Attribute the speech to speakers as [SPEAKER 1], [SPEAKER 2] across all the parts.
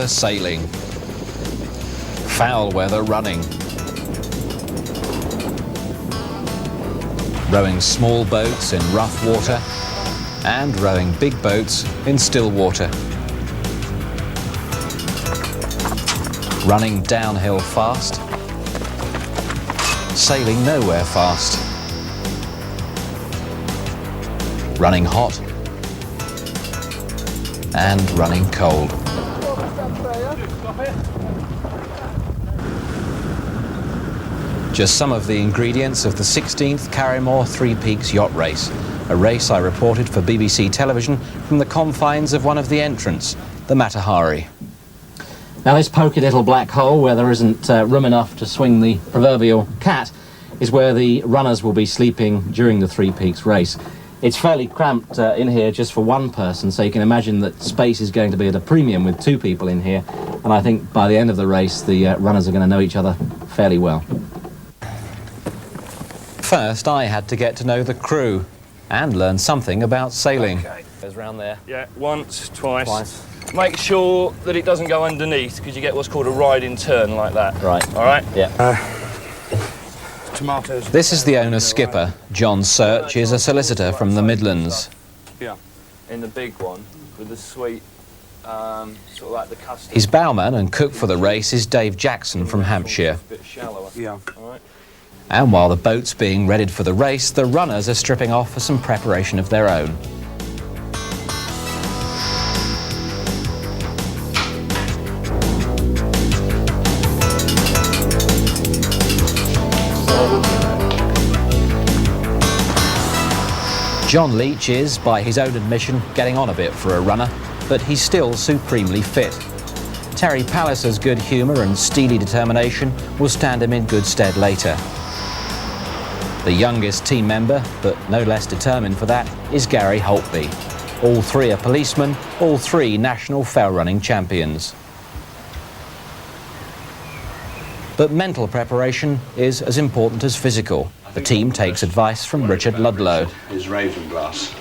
[SPEAKER 1] weather sailing, foul weather running, rowing small boats in rough water and rowing big boats in still water, running downhill fast, sailing nowhere fast, running hot and running cold. Just some of the ingredients of the 16th Karrimor Three Peaks Yacht Race, a race I reported for BBC Television from the confines of one of the entrants, the Matahari.
[SPEAKER 2] Now this poky little black hole where there isn't room enough to swing the proverbial cat is where the runners will be sleeping during the Three Peaks race. It's fairly cramped in here just for one person, so you can imagine that space is going to be at a premium with two people in here, and I think by the end of the race the runners are going to know each other fairly well.
[SPEAKER 1] First I had to get to know the crew and learn something about sailing.
[SPEAKER 2] Okay, goes round there.
[SPEAKER 3] Yeah, once, twice. Make sure that it doesn't go underneath because you get what's called a riding turn like that.
[SPEAKER 2] Right.
[SPEAKER 3] All right?
[SPEAKER 2] Yeah.
[SPEAKER 3] Tomatoes.
[SPEAKER 1] This is the owner's skipper. John Search is a solicitor from the Midlands.
[SPEAKER 3] Yeah. In the big one with the sweet, sort of like the custard.
[SPEAKER 1] His bowman and cook for the race is Dave Jackson from Hampshire.
[SPEAKER 3] A bit shallower. Yeah. All right.
[SPEAKER 1] And while the boat's being readied for the race, the runners are stripping off for some preparation of their own. John Leach is, by his own admission, getting on a bit for a runner, but he's still supremely fit. Terry Palliser's good humour and steely determination will stand him in good stead later. The youngest team member, but no less determined for that, is Gary Holtby. All three are policemen, all three national fell running champions. But mental preparation is as important as physical. The team takes advice from Richard Ludlow.
[SPEAKER 4] Is Ravenglass.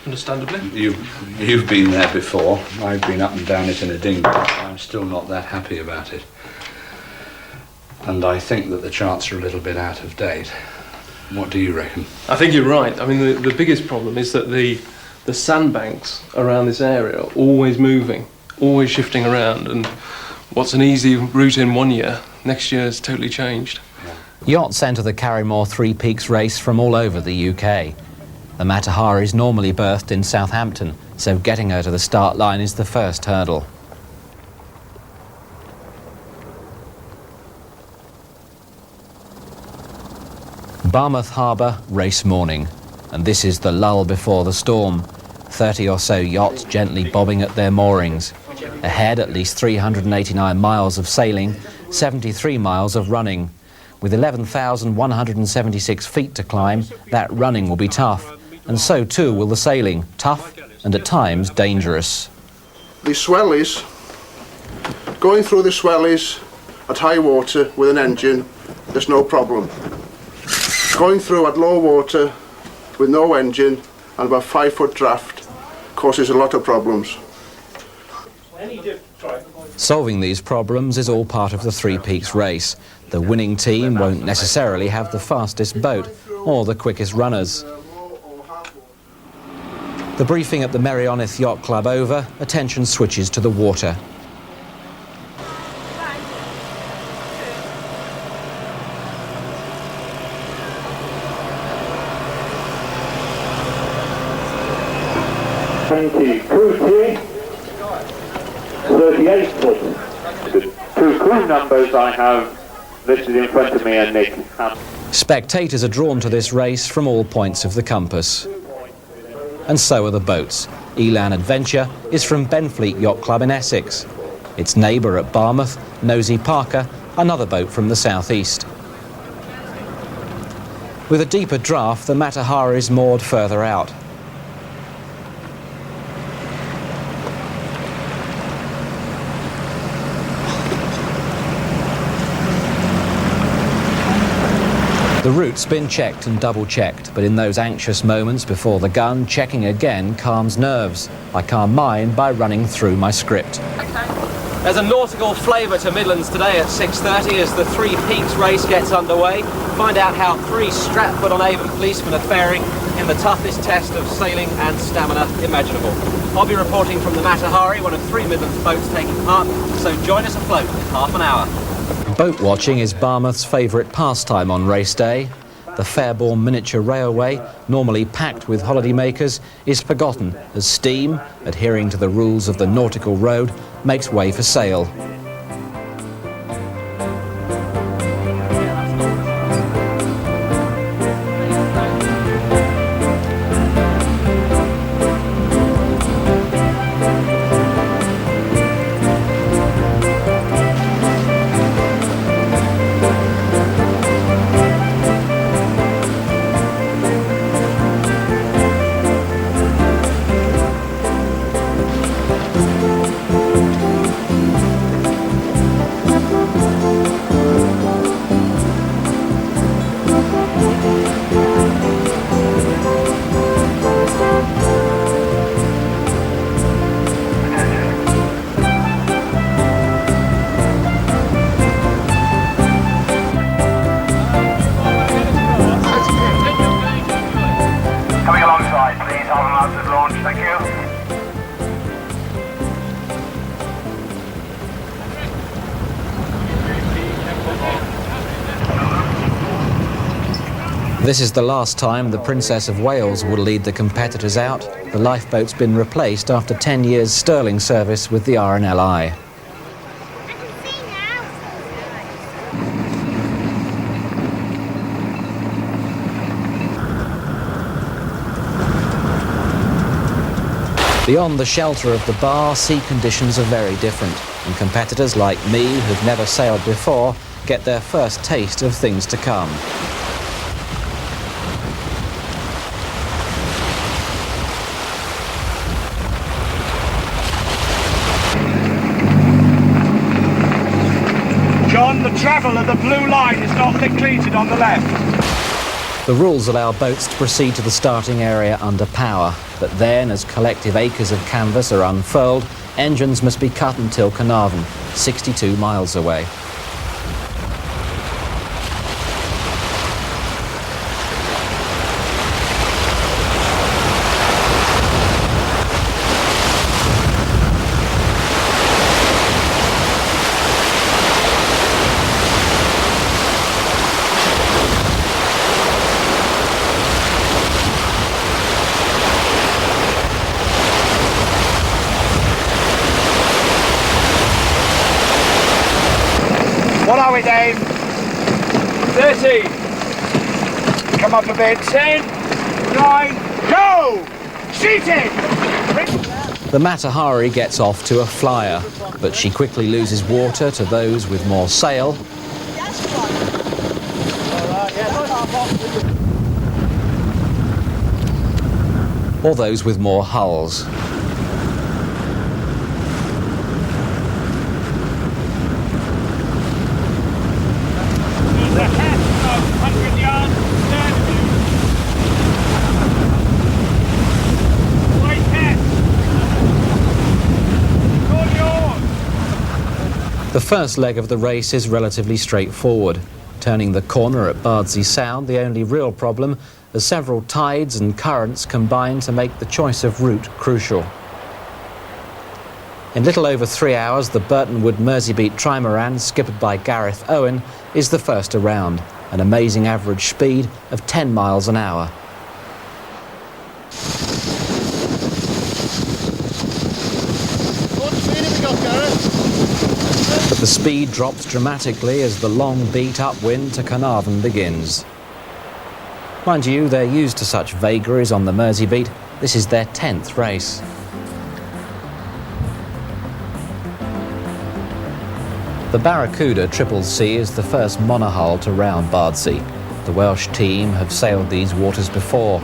[SPEAKER 3] Understandably.
[SPEAKER 4] You've been there before. I've been up and down it in a dinghy. I'm still not that happy about it. And I think that the charts are a little bit out of date. What do you reckon?
[SPEAKER 5] I think you're right. I mean, the biggest problem is that the sandbanks around this area are always moving, always shifting around, and what's an easy route in one year, next year is totally changed.
[SPEAKER 1] Yachts enter the Karrimor Three Peaks race from all over the UK. The Matahari is normally berthed in Southampton, so getting her to the start line is the first hurdle. Barmouth Harbour, race morning, and this is the lull before the storm. 30 or so yachts gently bobbing at their moorings. Ahead, at least 389 miles of sailing, 73 miles of running. With 11,176 feet to climb, that running will be tough, and so too will the sailing, tough and at times dangerous.
[SPEAKER 6] The swellies, going through the swellies at high water with an engine, there's no problem. Going through at low water with no engine and about 5 foot draft causes a lot of problems.
[SPEAKER 1] Solving these problems is all part of the Three Peaks race. The winning team won't necessarily have the fastest boat or the quickest runners. The briefing at the Merioneth Yacht Club over, attention switches to the water.
[SPEAKER 7] Crew 3, 38 foot. The two crew numbers I have listed in front of me are Nick.
[SPEAKER 1] Spectators are drawn to this race from all points of the compass. And so are the boats. Elan Adventure is from Benfleet Yacht Club in Essex. Its neighbour at Barmouth, Nosy Parker, another boat from the southeast. With a deeper draft, the Matahari is moored further out. The route's been checked and double-checked, but in those anxious moments before the gun, checking again calms nerves. I calm mine by running through my script.
[SPEAKER 8] Okay.
[SPEAKER 2] There's a nautical flavour to Midlands today at 6:30 as the Three Peaks race gets underway. Find out how 3 Stratford-on-Avon policemen are faring in the toughest test of sailing and stamina imaginable. I'll be reporting from the Matahari, one of 3 Midlands boats taking part, so join us afloat in half an hour.
[SPEAKER 1] Boat watching is Barmouth's favourite pastime on race day. The Fairborn Miniature Railway, normally packed with holidaymakers, is forgotten as steam, adhering to the rules of the nautical road, makes way for sail.
[SPEAKER 7] Coming alongside, please. Hold them out at launch. Thank you.
[SPEAKER 1] This is the last time the Princess of Wales will lead the competitors out. The lifeboat's been replaced after 10 years sterling service with the RNLI. Beyond the shelter of the bar, sea conditions are very different, and competitors like me, who've never sailed before, get their first taste of things to come.
[SPEAKER 7] John, the travel of the blue line is not completed on the left.
[SPEAKER 1] The rules allow boats to proceed to the starting area under power, but then, as collective acres of canvas are unfurled, engines must be cut until Carnarvon, 62 miles away.
[SPEAKER 7] What are we, Dave?
[SPEAKER 3] 30.
[SPEAKER 7] Come up a bit. 10, 9, go! Sheeting!
[SPEAKER 1] The Matahari gets off to a flyer, but she quickly loses water to those with more sail or those with more hulls. The first leg of the race is relatively straightforward. Turning the corner at Bardsey Sound, the only real problem, as several tides and currents combine to make the choice of route crucial. In little over 3 hours, the Burtonwood Merseybeat trimaran, skippered by Gareth Owen, is the first around, an amazing average speed of 10 miles an hour. But the speed drops dramatically as the long beat upwind to Carnarvon begins. Mind you, they're used to such vagaries on the Merseybeat. This is their 10th race. The Barracuda Triple C is the first monohull to round Bardsey. The Welsh team have sailed these waters before.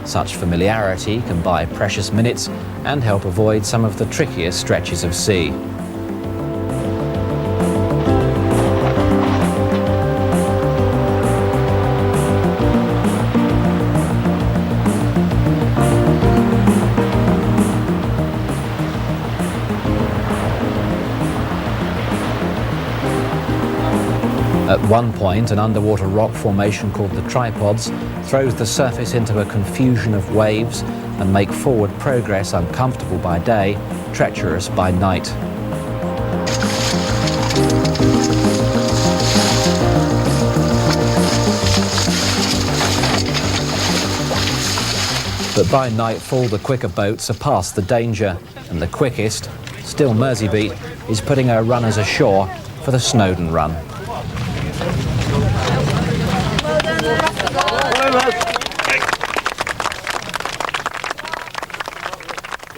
[SPEAKER 1] Such familiarity can buy precious minutes and help avoid some of the trickiest stretches of sea. At one point, an underwater rock formation called the Tripods throws the surface into a confusion of waves and make forward progress uncomfortable by day, treacherous by night. But by nightfall, the quicker boats are past the danger, and the quickest, still Merseybeat, is putting her runners ashore for the Snowdon run.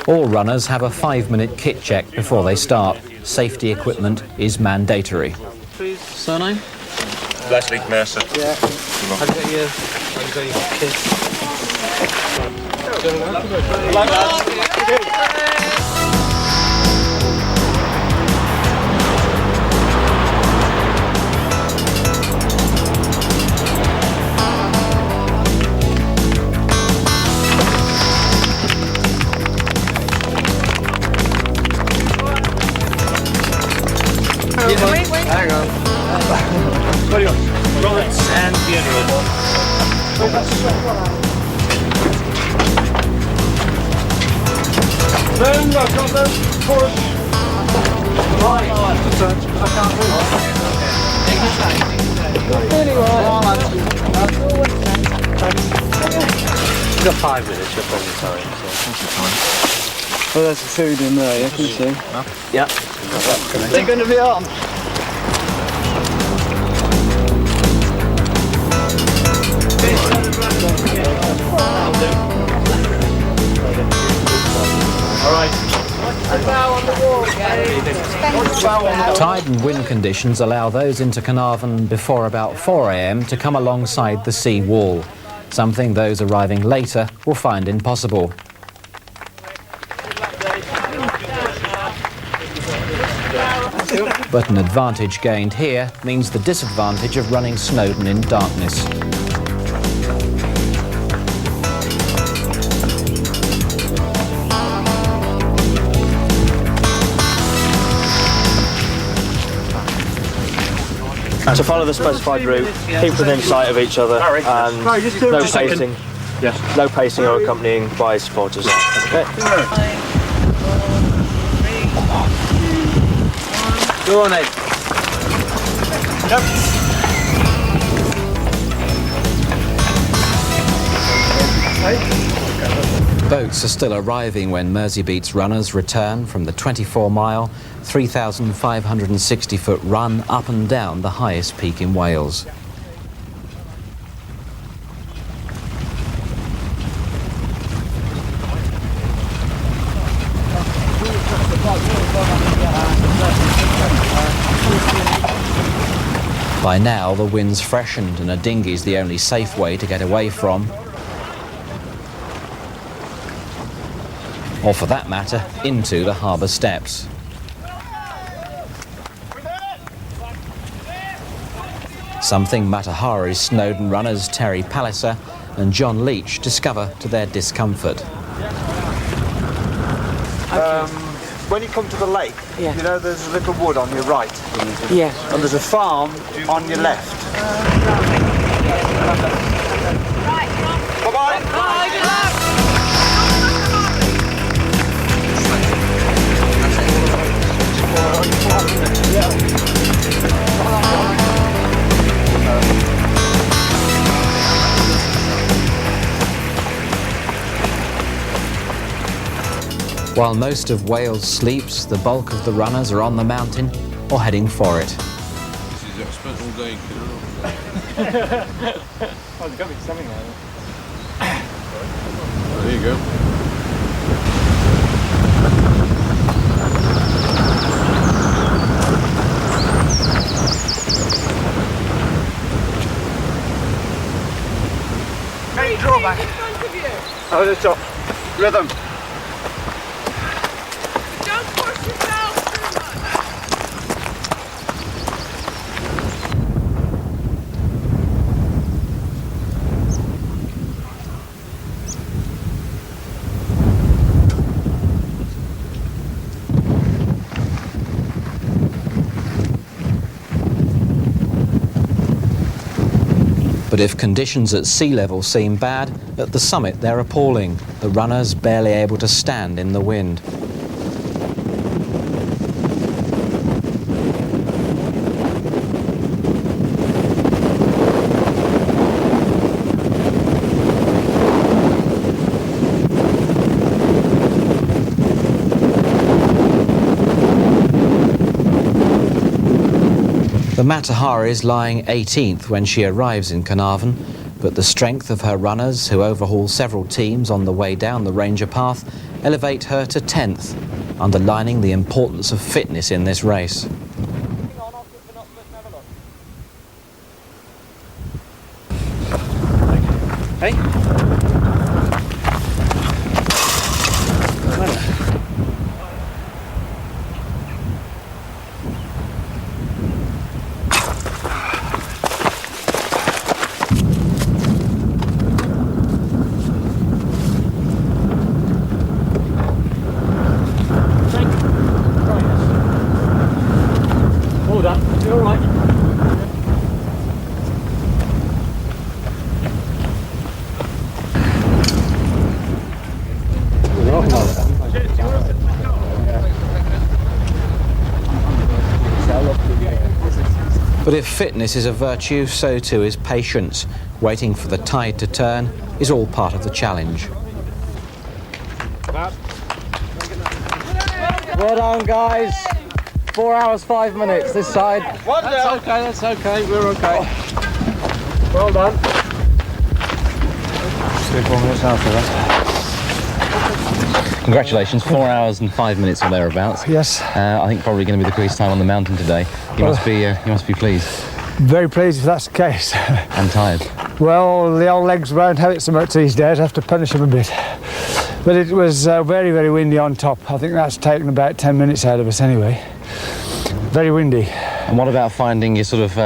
[SPEAKER 1] All runners have a 5-minute kit check before they start. Safety equipment is mandatory.
[SPEAKER 2] Surname?
[SPEAKER 8] Leslie Mercer.
[SPEAKER 2] Yeah. Have you got your kit?
[SPEAKER 8] Hang on. What do you want? Rollins and the other one. Then I've got them. Push. Right. I can't move. You've got 5 minutes, you're probably sorry.
[SPEAKER 9] Well, there's the food in there, you can see.
[SPEAKER 2] Yep.
[SPEAKER 9] They're going to be on.
[SPEAKER 1] Tide and wind conditions allow those into Carnarvon before about 4 a.m. to come alongside the sea wall, something those arriving later will find impossible. But an advantage gained here means the disadvantage of running Snowdon in darkness.
[SPEAKER 8] To follow the specified route, keep within sight of each other, and no pacing. Yes. No pacing or accompanying by supporters. Okay.
[SPEAKER 9] Go on, Ed.
[SPEAKER 1] Boats are still arriving when Merseybeat's runners return from the 24-mile, 3,560-foot run up and down the highest peak in Wales. By now, the wind's freshened and a dinghy's the only safe way to get away from, or for that matter, into the harbour steps. Something Matahari's Snowdon runners Terry Palliser and John Leach discover to their discomfort.
[SPEAKER 9] When you come to the lake,
[SPEAKER 10] Yeah.
[SPEAKER 9] you know there's a little wood on your right.
[SPEAKER 10] Yeah.
[SPEAKER 9] And there's a farm on your left. Bye-bye.
[SPEAKER 1] While most of Wales sleeps, the bulk of the runners are on the mountain or heading for it.
[SPEAKER 11] I spent all day in Karrimor.
[SPEAKER 9] Oh, there's got to be something there.
[SPEAKER 11] There you go.
[SPEAKER 9] Hey, drawback. Oh, the top. Rhythm.
[SPEAKER 10] Don't push yourself too much.
[SPEAKER 1] But if conditions at sea level seem bad, at the summit they're appalling, the runners barely able to stand in the wind. The Matahari is lying 18th when she arrives in Carnarvon, but the strength of her runners, who overhaul several teams on the way down the Ranger path, elevate her to 10th, underlining the importance of fitness in this race.
[SPEAKER 3] Hey?
[SPEAKER 2] All done. You're all right.
[SPEAKER 1] But if fitness is a virtue, so too is patience. Waiting for the tide to turn is all part of the challenge.
[SPEAKER 2] Well done, guys. 4 hours, 5 minutes this side.
[SPEAKER 9] That's okay, we're okay.
[SPEAKER 2] Well done.
[SPEAKER 9] 3-4 minutes after that.
[SPEAKER 12] Congratulations, 4 hours and 5 minutes or thereabouts.
[SPEAKER 9] Yes.
[SPEAKER 12] I think probably going to be the quickest time on the mountain today. You must be pleased.
[SPEAKER 9] Very pleased if that's the case.
[SPEAKER 12] I'm tired.
[SPEAKER 9] Well, the old legs won't have it so much these days. I have to punish them a bit. But it was very, very windy on top. I think that's taken about 10 minutes out of us anyway. Very windy.
[SPEAKER 12] And what about finding your sort of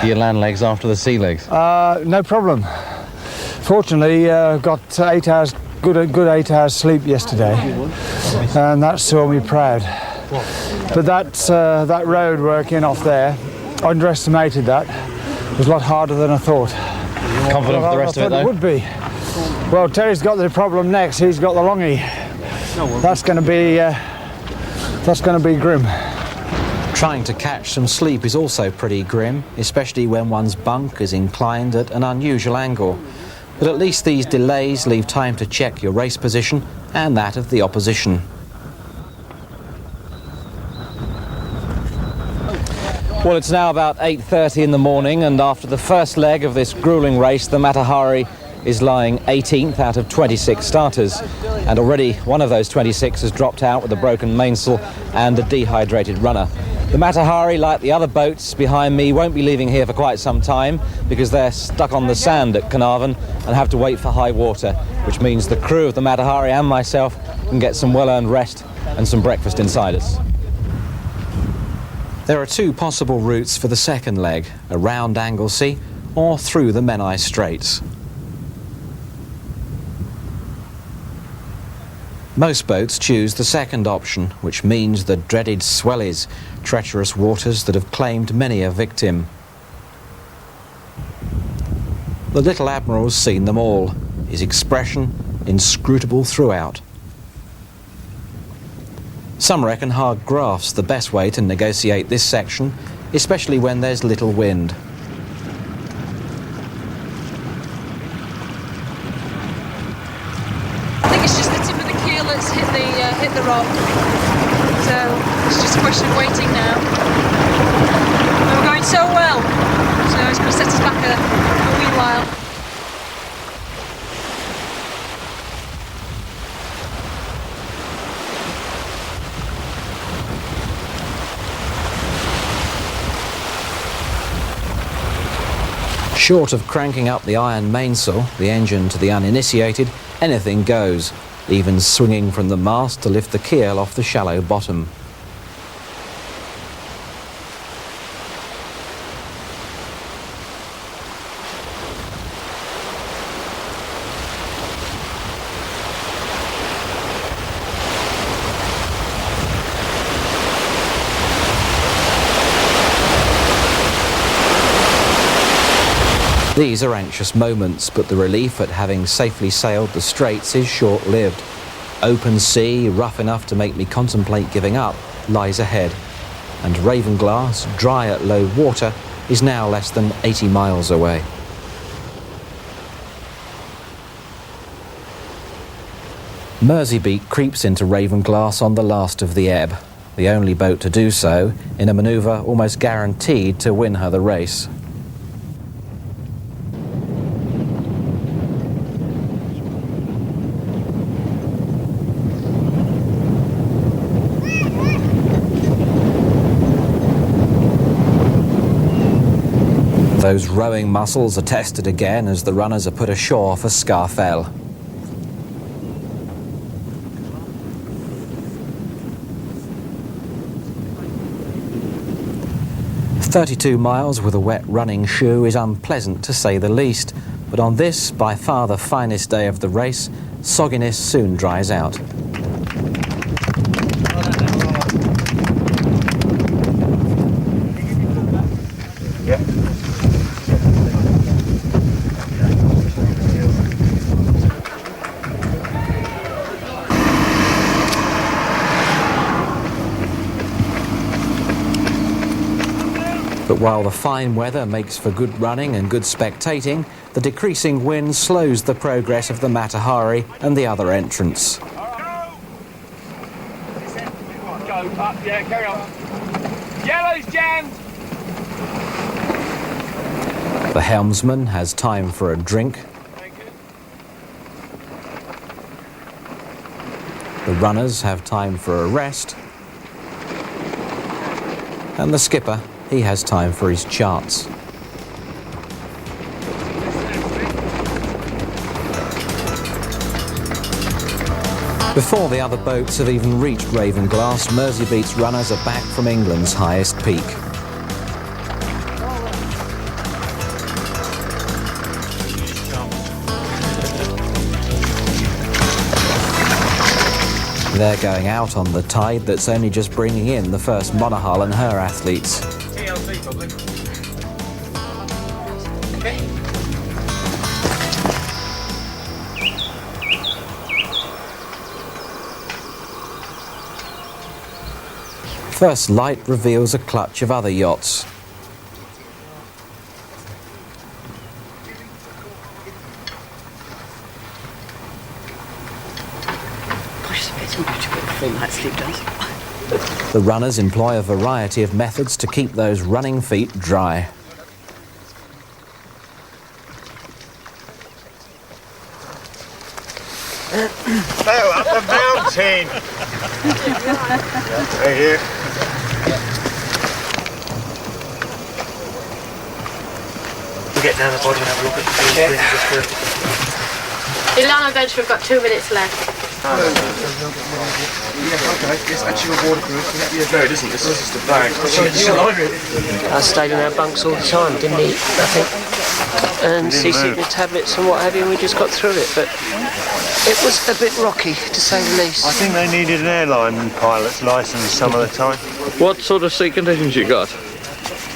[SPEAKER 12] your land legs after the sea legs?
[SPEAKER 9] No problem. Fortunately, got 8 hours, good 8 hours sleep yesterday, and that saw me proud. But that road working off there, underestimated that. It was a lot harder than I thought.
[SPEAKER 12] Confident for the rest of it, though?
[SPEAKER 9] It would be. Well, Terry's got the problem next. He's got the longy. That's going to be grim.
[SPEAKER 1] Trying to catch some sleep is also pretty grim, especially when one's bunk is inclined at an unusual angle. But at least these delays leave time to check your race position and that of the opposition. Well, it's now about 8:30 in the morning, and after the first leg of this gruelling race, the Matahari is lying 18th out of 26 starters. And already one of those 26 has dropped out with a broken mainsail and a dehydrated runner. The Matahari, like the other boats behind me, won't be leaving here for quite some time because they're stuck on the sand at Carnarvon and have to wait for high water, which means the crew of the Matahari and myself can get some well-earned rest and some breakfast inside us. There are two possible routes for the second leg, around Anglesey or through the Menai Straits. Most boats choose the second option, which means the dreaded swellies, treacherous waters that have claimed many a victim. The little Admiral's seen them all, his expression inscrutable throughout. Some reckon hard graft's the best way to negotiate this section, especially when there's little wind.
[SPEAKER 10] I think it's just the tip of the keel that's hit the rock. So it's just a question of waiting now. And we're going so well, so it's going to set us back a wee while.
[SPEAKER 1] Short of cranking up the iron mainsail, the engine to the uninitiated, anything goes, even swinging from the mast to lift the keel off the shallow bottom. These are anxious moments, but the relief at having safely sailed the straits is short-lived. Open sea, rough enough to make me contemplate giving up, lies ahead. And Ravenglass, dry at low water, is now less than 80 miles away. Merseybeat creeps into Ravenglass on the last of the ebb, the only boat to do so, in a manoeuvre almost guaranteed to win her the race. Those rowing muscles are tested again as the runners are put ashore for Scafell. 32 miles with a wet running shoe is unpleasant to say the least, but on this, by far the finest day of the race, sogginess soon dries out. But while the fine weather makes for good running and good spectating, the decreasing wind slows the progress of the Matahari and the other entrants.
[SPEAKER 3] Go up, yeah, carry on. Yellow's jammed!
[SPEAKER 1] The helmsman has time for a drink. The runners have time for a rest. And the skipper, he has time for his charts. Before the other boats have even reached Ravenglass, Merseybeat's runners are back from England's highest peak. They're going out on the tide that's only just bringing in the first Monaghan and her athletes.
[SPEAKER 3] TLC probably. Okay.
[SPEAKER 1] First light reveals a clutch of other yachts. The runners employ a variety of methods to keep those running feet dry.
[SPEAKER 13] Oh, up the mountain! Right here.
[SPEAKER 14] We'll get down the bottom and have a look at the field.
[SPEAKER 15] Ilana Bench, we've got 2 minutes left.
[SPEAKER 14] Yeah, okay. It's actually a waterproof. Yeah, no, it isn't. This is just a bag.
[SPEAKER 16] I stayed in our bunks all the time, didn't eat nothing. And CC'd tablets and what have you, and we just got through it. But it was a bit rocky, to say the least.
[SPEAKER 13] I think they needed an airline pilot's licence some of the time.
[SPEAKER 17] What sort of sea conditions you got?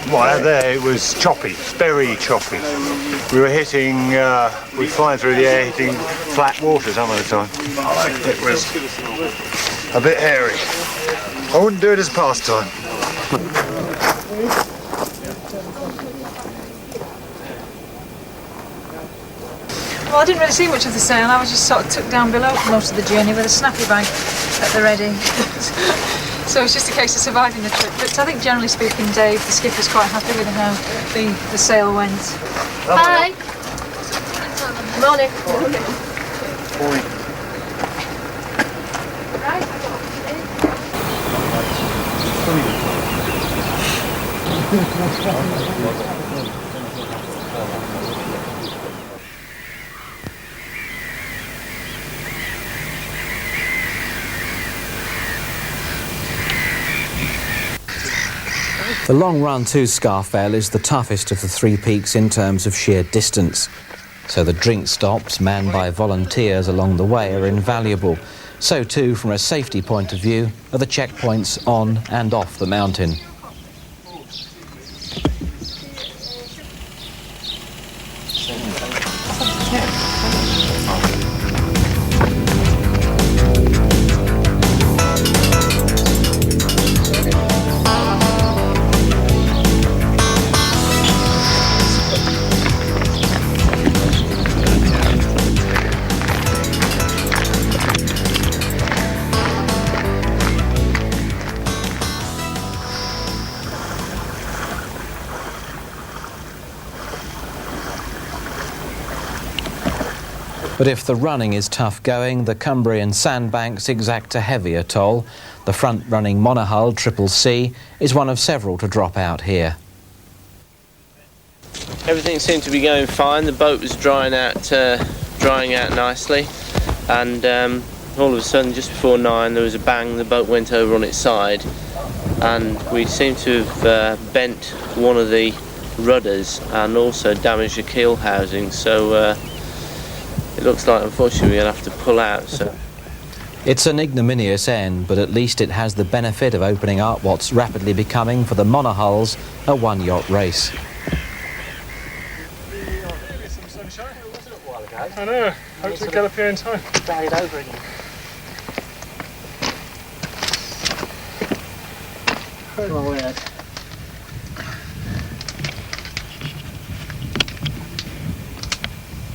[SPEAKER 13] Well, there it was choppy, very choppy. We were hitting, we'd fly through the air hitting flat water some of the time. It was a bit hairy. I wouldn't do it as pastime.
[SPEAKER 10] Well, I didn't really see much of the sail. I was just sort of tucked down below for most of the journey with a snappy bag at the ready. So it's just a case of surviving the trip. But I think generally speaking, Dave, the skipper's quite happy with how the sail went.
[SPEAKER 15] Hi. Morning.
[SPEAKER 13] Morning.
[SPEAKER 1] The long run to Scafell is the toughest of the three peaks in terms of sheer distance. So the drink stops manned by volunteers along the way are invaluable. So too, from a safety point of view, are the checkpoints on and off the mountain. But if the running is tough going, the Cumbrian sandbanks exact a heavier toll. The front-running monohull Triple C is one of several to drop out here.
[SPEAKER 18] Everything seemed to be going fine. The boat was drying out nicely, and all of a sudden, just before 9, there was a bang. The boat went over on its side, and we seem to have bent one of the rudders and also damaged the keel housing. So it looks like, unfortunately, we're going to have to pull out. So
[SPEAKER 1] it's an ignominious end, but at least it has the benefit of opening up what's rapidly becoming, for the monohulls, a one-yacht race.
[SPEAKER 5] I know. Hope to get up here in time.
[SPEAKER 16] Buried over again. Come on, weird.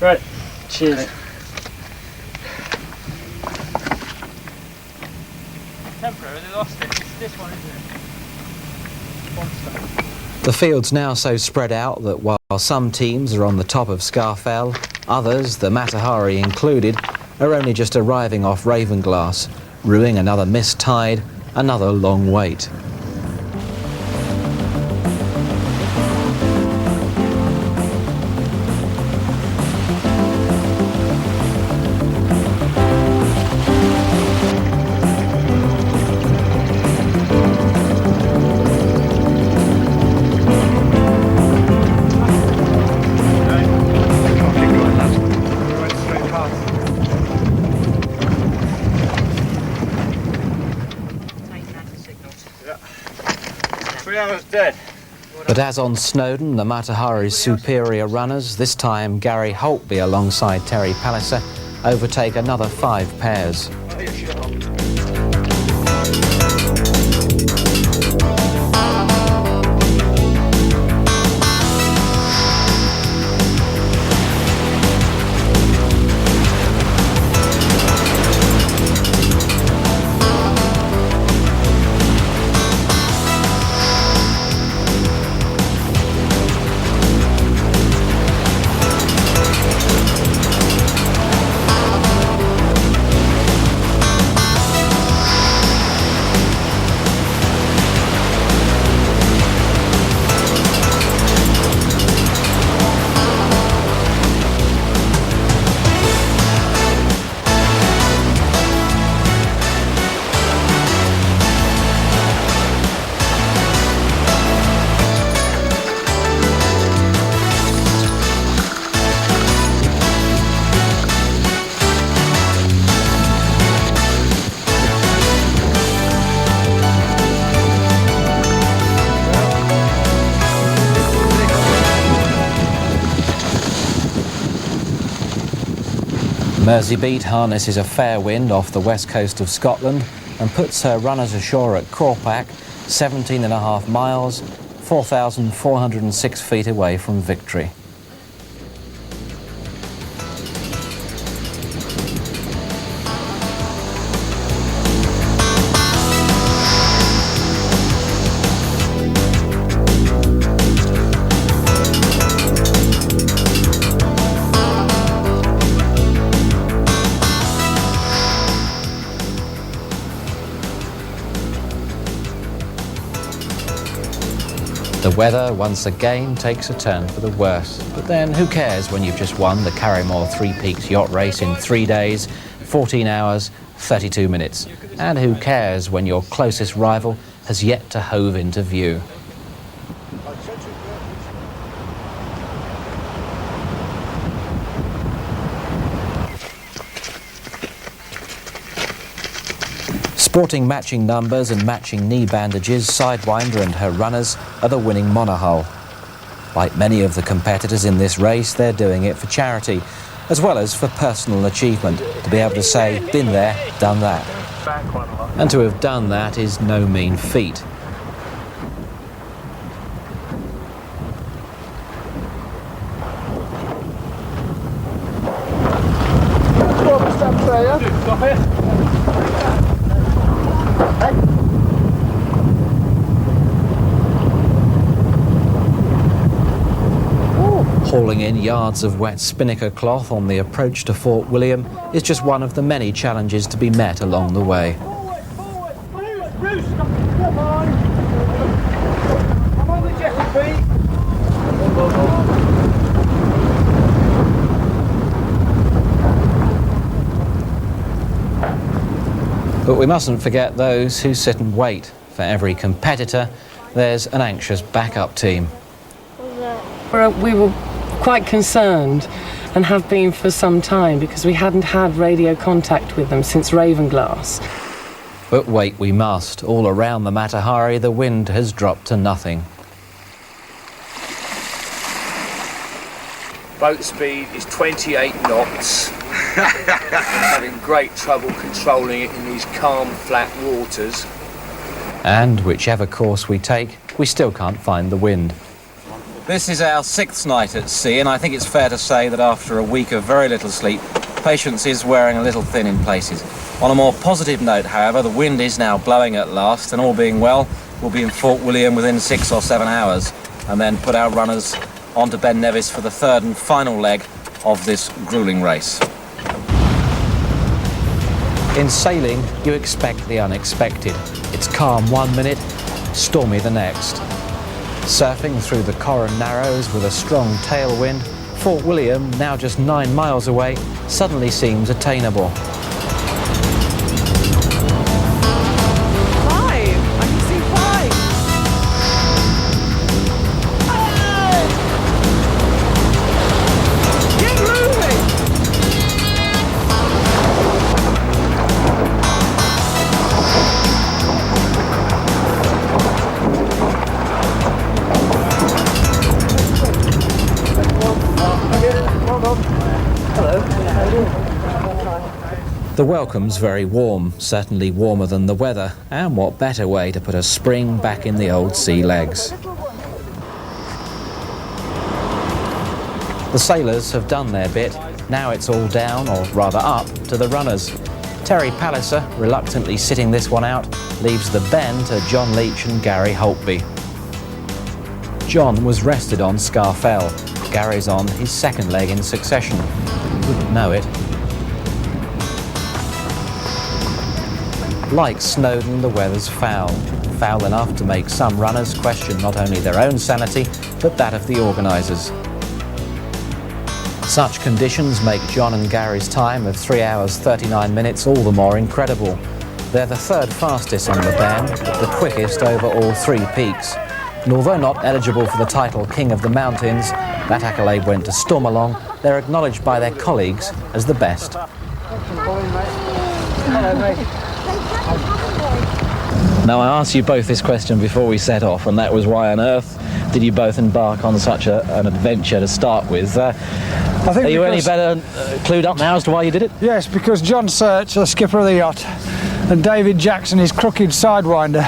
[SPEAKER 16] Right. Cheers.
[SPEAKER 18] Temporarily lost it. It's this one, isn't it?
[SPEAKER 1] The field's now so spread out that while some teams are on the top of Scafell, others, the Matahari included, are only just arriving off Ravenglass, rueing another missed tide, another long wait.
[SPEAKER 18] Dead.
[SPEAKER 1] But as on Snowdon, the Matahari's superior runners, this time Gary Holtby alongside Terry Palliser, overtake another 5 pairs. Merseybeat harnesses a fair wind off the west coast of Scotland and puts her runners ashore at Crawpack, 17.5 miles, 4,406 feet away from Victory. The weather once again takes a turn for the worse, but then who cares when you've just won the Karrimor Three Peaks yacht race in 3 days, 14 hours, 32 minutes. And who cares when your closest rival has yet to hove into view. Sporting matching numbers and matching knee bandages, Sidewinder and her runners are the winning monohull. Like many of the competitors in this race, they're doing it for charity, as well as for personal achievement, to be able to say, been there, done that. And to have done that is no mean feat. Hauling in yards of wet spinnaker cloth on the approach to Fort William is just one of the many challenges to be met along the way. But we mustn't forget those who sit and wait. For every competitor, there's an anxious backup team.
[SPEAKER 19] We were quite concerned, and have been for some time, because we hadn't had radio contact with them since Ravenglass.
[SPEAKER 1] But wait we must. All around the Matahari, the wind has dropped to nothing.
[SPEAKER 3] Boat speed is 28 knots. Having great trouble controlling it in these calm, flat waters.
[SPEAKER 1] And whichever course we take, we still can't find the wind.
[SPEAKER 2] This is our 6th night at sea, and I think it's fair to say that after a week of very little sleep, patience is wearing a little thin in places. On a more positive note, however, the wind is now blowing at last, and all being well, we'll be in Fort William within 6 or 7 hours, and then put our runners onto Ben Nevis for the 3rd and final leg of this gruelling race.
[SPEAKER 1] In sailing, you expect the unexpected. It's calm 1 minute, stormy the next. Surfing through the Corran Narrows with a strong tailwind, Fort William, now just 9 miles away, suddenly seems attainable. The welcome's very warm, certainly warmer than the weather, and what better way to put a spring back in the old sea legs. The sailors have done their bit, now it's all down, or rather up, to the runners. Terry Palliser, reluctantly sitting this one out, leaves the Ben to John Leach and Gary Holtby. John was rested on Scarfell. Gary's on his 2nd leg in succession. You wouldn't know it. Like Snowdon, the weather's foul. Foul enough to make some runners question not only their own sanity, but that of the organisers. Such conditions make John and Gary's time of 3 hours 39 minutes all the more incredible. They're the 3rd fastest on the Ben, but the quickest over all 3 peaks. And although not eligible for the title King of the Mountains, that accolade went to Stormalong, they're acknowledged by their colleagues as the best.
[SPEAKER 9] Hello, mate.
[SPEAKER 2] Now, I asked you both this question before we set off, and that was why on earth did you both embark on such an adventure to start with?
[SPEAKER 9] I think
[SPEAKER 2] are you any better clued up now as to why you did it?
[SPEAKER 9] Yes, because John Search, the skipper of the yacht, and David Jackson, his crooked sidewinder,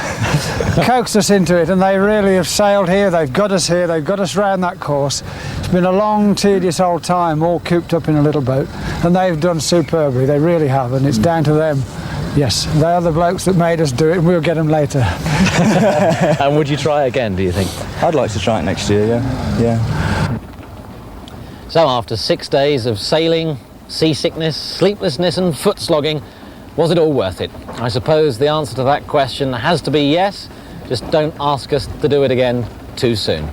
[SPEAKER 9] coaxed us into it, and they really have sailed here, they've got us here, they've got us round that course. It's been a long, tedious old time, all cooped up in a little boat, and they've done superbly, they really have, and it's down to them. Yes, they are the blokes that made us do it, and we'll get them later.
[SPEAKER 2] And would you try again, do you think?
[SPEAKER 20] I'd like to try it next year, yeah.
[SPEAKER 2] So after 6 days of sailing, seasickness, sleeplessness and foot slogging, was it all worth it? I suppose the answer to that question has to be yes, just don't ask us to do it again too soon.